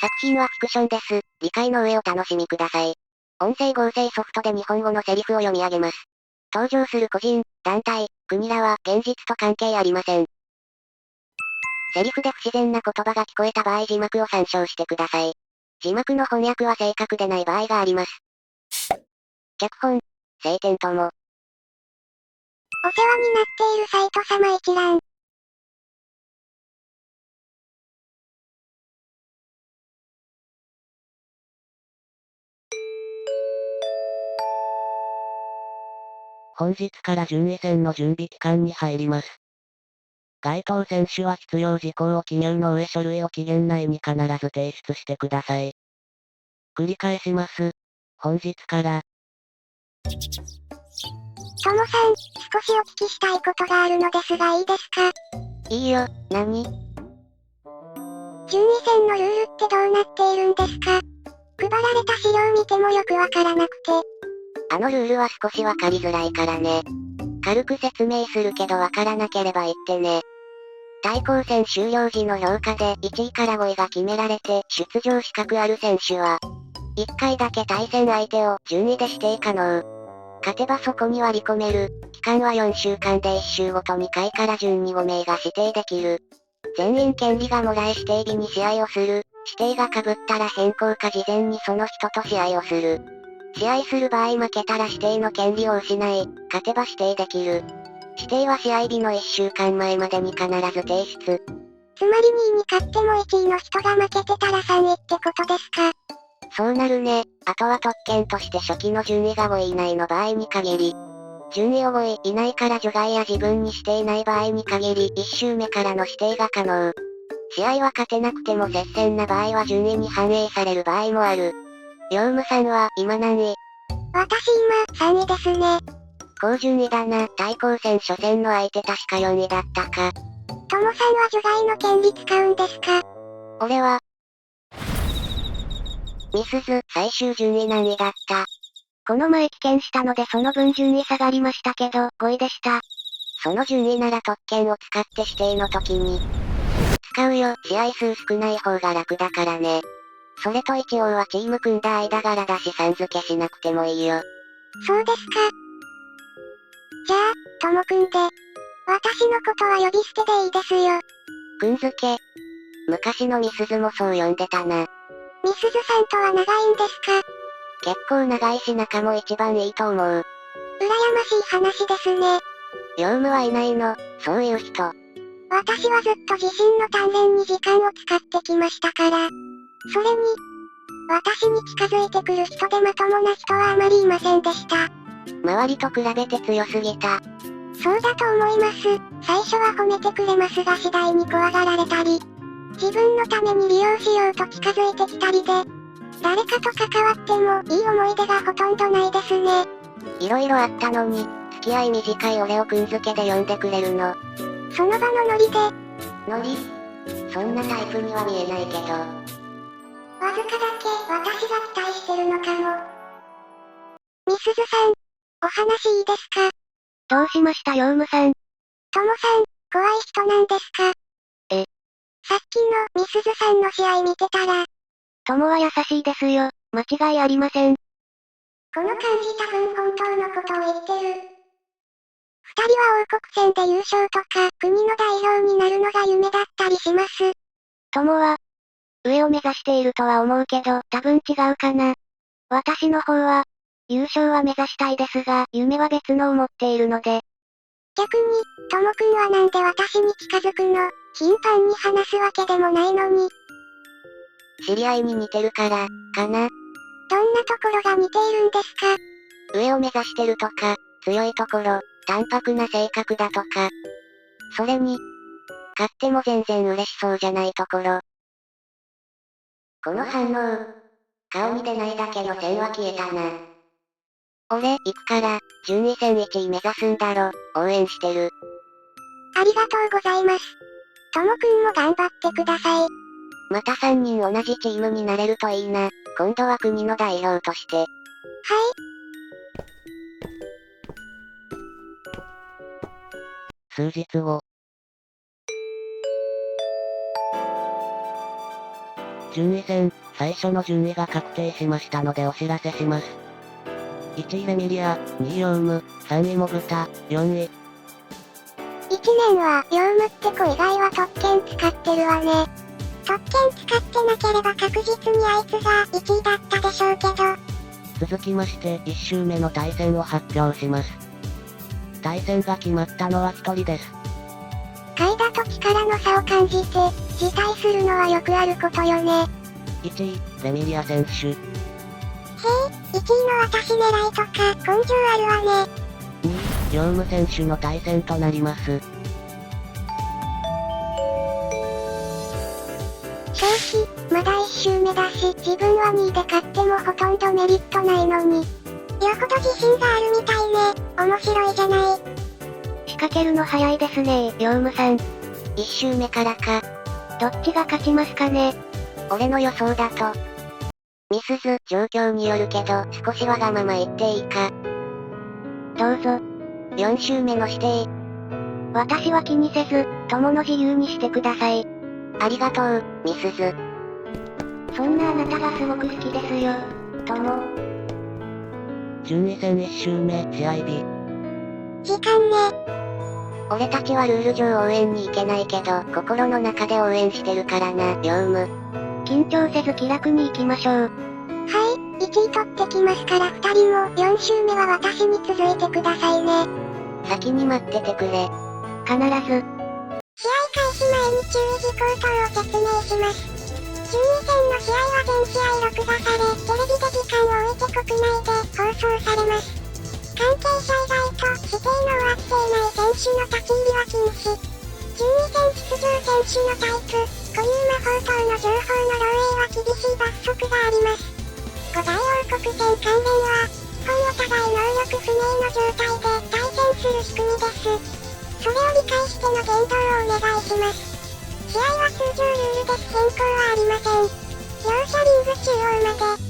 作品はフィクションです。理解の上お楽しみください。音声合成ソフトで日本語のセリフを読み上げます。登場する個人、団体、国らは現実と関係ありません。セリフで不自然な言葉が聞こえた場合字幕を参照してください。字幕の翻訳は正確でない場合があります。脚本、晴天とも。お世話になっているサイト様一覧。本日から順位戦の準備期間に入ります。該当選手は必要事項を記入の上書類を期限内に必ず提出してください。繰り返します。本日から。ともさん、少しお聞きしたいことがあるのですがいいですか？いいよ、何？順位戦のルールってどうなっているんですか？配られた資料見てもよくわからなくて。あのルールは少しわかりづらいからね。軽く説明するけどわからなければ言ってね。対抗戦終了時の評価で1位から5位が決められて出場資格ある選手は、1回だけ対戦相手を順位で指定可能。勝てばそこに割り込める。期間は4週間で1週ごと2回から順に5名が指定できる。全員権利がもらえ指定日に試合をする。指定が被ったら変更か事前にその人と試合をする。試合する場合負けたら指定の権利を失い、勝てば指定できる。指定は試合日の1週間前までに必ず提出。つまり2位に勝っても1位の人が負けてたら3位ってことですか？そうなるね。あとは特権として初期の順位が5位以内の場合に限り、順位を5位以内から除外や自分にしていない場合に限り1周目からの指定が可能。試合は勝てなくても接戦な場合は順位に反映される場合もある。ヨウムさんは今何位？私今、3位ですね。高順位だな。対抗戦初戦の相手確か4位だったか。ともさんは除外の権利使うんですか？俺は、ミスズ、最終順位何位だった。この前棄権したのでその分順位下がりましたけど、5位でした。その順位なら特権を使って指定の時に。使うよ。試合数少ない方が楽だからね。それと一応はチーム組んだ間柄だしさん付けしなくてもいいよ。そうですか。じゃあ、ともくんで。私のことは呼び捨てでいいですよ。くんづけ。昔のミスズもそう呼んでたな。ミスズさんとは長いんですか？結構長いし仲も一番いいと思う。羨ましい話ですね。ヨウムはいないの、そういう人。私はずっと自身の鍛錬に時間を使ってきましたから。それに、私に近づいてくる人でまともな人はあまりいませんでした。周りと比べて強すぎた。そうだと思います。最初は褒めてくれますが次第に怖がられたり、自分のために利用しようと近づいてきたりで、誰かと関わってもいい思い出がほとんどないですね。いろいろあったのに、付き合い短い俺をくんづけで呼んでくれるの。その場のノリで、ノリ？そんなタイプには見えないけど。わずかだけ私が期待してるのかも。ミスズさん、お話いいですか？どうしましたヨウムさん。ともさん、怖い人なんですか？さっきのミスズさんの試合見てたら、ともは優しいですよ。間違いありません。この感じ多分本当のことを言ってる。二人は王国戦で優勝とか、国の代表になるのが夢だったりします。ともは、上を目指しているとは思うけど、多分違うかな。私の方は、優勝は目指したいですが、夢は別のを持っているので。逆に、ともくんはなんで私に近づくの？頻繁に話すわけでもないのに。知り合いに似てるから、かな。どんなところが似ているんですか？上を目指してるとか、強いところ、淡白な性格だとか。それに、勝っても全然嬉しそうじゃないところ。この反応、顔に出ないだけの線は消えたな。俺、行くから、順位戦1位目指すんだろ、応援してる。ありがとうございます。ともくんも頑張ってください。また3人同じチームになれるといいな。今度は国の代表として。はい。数日後。順位戦、最初の順位が確定しましたのでお知らせします。1位レミリア、2位ヨウム、3位モブタ、4位。1年は、ヨウムって子以外は特権使ってるわね。特権使ってなければ確実にあいつが1位だったでしょうけど。続きまして、1周目の対戦を発表します。対戦が決まったのは1人です。嗅いだ時からの差を感じて、辞退するのはよくあることよね。1位、レミリア選手。へえ、1位の私狙いとか根性あるわね。2位、ヨウム選手の対戦となります。正直、まだ1周目だし、自分は2位で勝ってもほとんどメリットないのに。よほど自信があるみたいね。面白いじゃない。仕掛けるの早いですねヨウムさん。1周目からか。どっちが勝ちますかね。俺の予想だと。ミスズ、状況によるけど、少しわがまま言っていいか。どうぞ。4周目の指定。私は気にせず、友の自由にしてください。ありがとう、ミスズ。そんなあなたがすごく好きですよ、友。順位戦1周目、試合日。時間ね。俺たちはルール上応援に行けないけど、心の中で応援してるからな、ヨウム。緊張せず気楽に行きましょう。はい、1位取ってきますから2人も4周目は私に続いてくださいね。先に待っててくれ。必ず。試合開始前に注意事項等を説明します。12戦の試合は全試合録画され、テレビで時間を置いて国内で放送されます。関係者以外と指定の終わっていない選手の立ち入りは禁止。12戦出場選手のタイプ、固有魔法等の情報の漏洩は厳しい罰則があります。5大王国戦関連は、本お互い能力不明の状態で対戦する仕組みです。それを理解しての言動をお願いします。試合は通常ルールです。変更はありません。両者リング中央まで。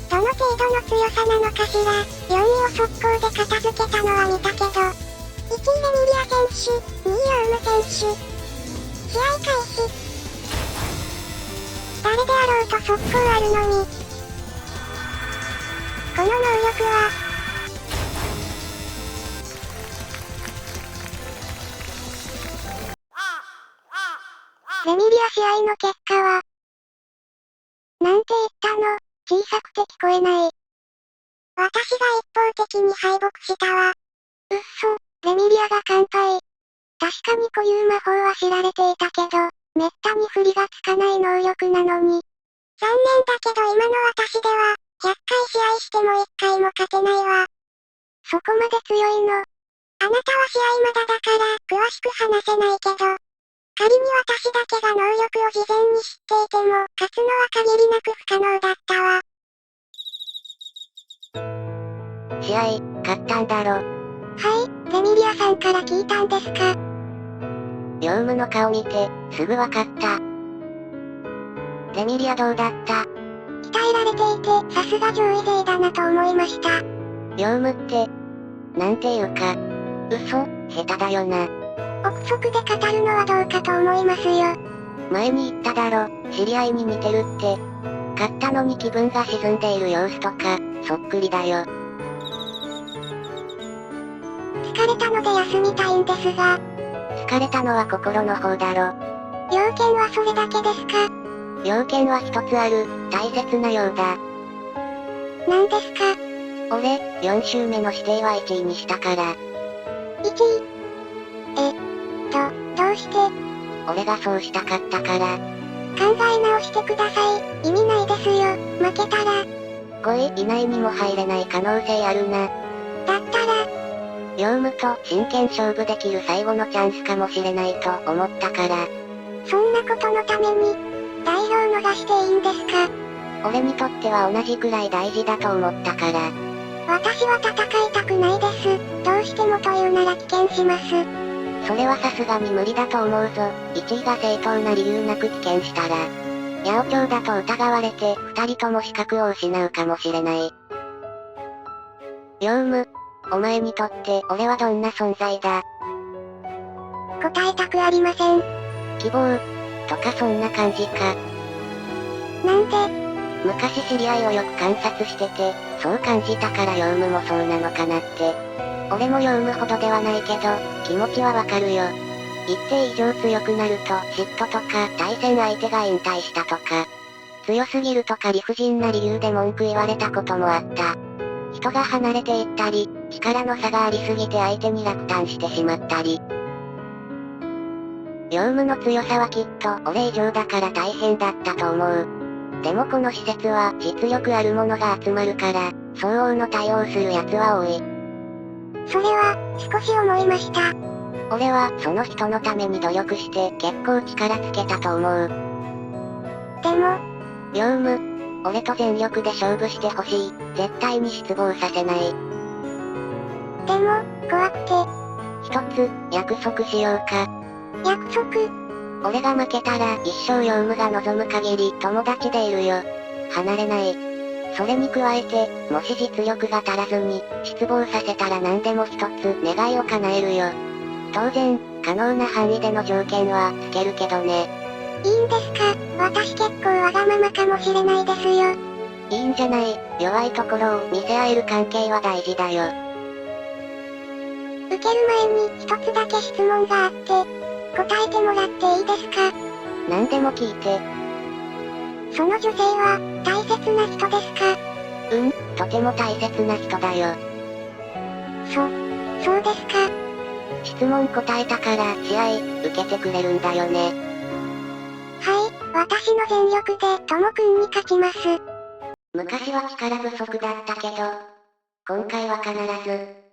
どの程度の強さなのかしら。4位を速攻で片付けたのは見たけど。1位レミリア選手、2位ヨウム選手。試合開始。誰であろうと速攻あるのに。この能力は、レミリア試合の結果は、なんて言ったの、小さくて聞こえない。私が一方的に敗北したわ。うっそ、レミリアが完敗。確かに固有魔法は知られていたけど、めったに振りがつかない能力なのに。残念だけど今の私では、100回試合しても1回も勝てないわ。そこまで強いの。あなたは試合まだだから、詳しく話せないけど、仮に私だけが能力を事前に知っていても、勝つのは限りなく不可能だったわ。試合、勝ったんだろ。はい、レミリアさんから聞いたんですか。ヨウムの顔見て、すぐわかった。レミリアどうだった？鍛えられていて、さすが上位勢だなと思いました。ヨウムって、なんていうか、嘘、下手だよな。憶測で語るのはどうかと思いますよ。前に言っただろ、知り合いに似てるって。勝ったのに気分が沈んでいる様子とか、そっくりだよ。疲れたので休みたいんですが。疲れたのは心の方だろ。要件はそれだけですか？要件は一つある、大切なようだ。何ですか？俺、4周目の指定は1位にしたから。1位？どうして？俺がそうしたかったから。考え直してください。意味ないですよ、負けたら。5位以内にも入れない可能性あるな。だったら、ヨウムと真剣勝負できる最後のチャンスかもしれないと思ったから。そんなことのために、代表逃していいんですか？俺にとっては同じくらい大事だと思ったから。私は戦いたくないです。どうしてもというなら棄権します。それはさすがに無理だと思うぞ。1位が正当な理由なく棄権したら、八百長だと疑われて、2人とも資格を失うかもしれない。ヨウム、お前にとって俺はどんな存在だ？答えたくありません。希望、とかそんな感じか。なんで？昔知り合いをよく観察してて、そう感じたからヨウムもそうなのかなって。俺もヨウムほどではないけど、気持ちはわかるよ。一定以上強くなると嫉妬とか対戦相手が引退したとか、強すぎるとか理不尽な理由で文句言われたこともあった。人が離れていったり、力の差がありすぎて相手に落胆してしまったり。ヨウムの強さはきっと俺以上だから大変だったと思う。でもこの施設は実力ある者が集まるから、相応の対応する奴は多い。それは、少し思いました。俺はその人のために努力して結構力つけたと思う。でも、ヨウム、俺と全力で勝負してほしい。絶対に失望させない。でも、怖くて。一つ、約束しようか。約束？俺が負けたら一生ヨウムが望む限り友達でいるよ。離れない。それに加えて、もし実力が足らずに、失望させたら何でも一つ願いを叶えるよ。当然、可能な範囲での条件はつけるけどね。いいんですか？私結構わがままかもしれないですよ。いいんじゃない。弱いところを見せ合える関係は大事だよ。受ける前に一つだけ質問があって、答えてもらっていいですか？何でも聞いて。その女性は、大切な人ですか？とても大切な人だよ。そうですか。質問答えたから試合、受けてくれるんだよね。はい、私の全力でともくんに勝ちます。昔は力不足だったけど、今回は必ず、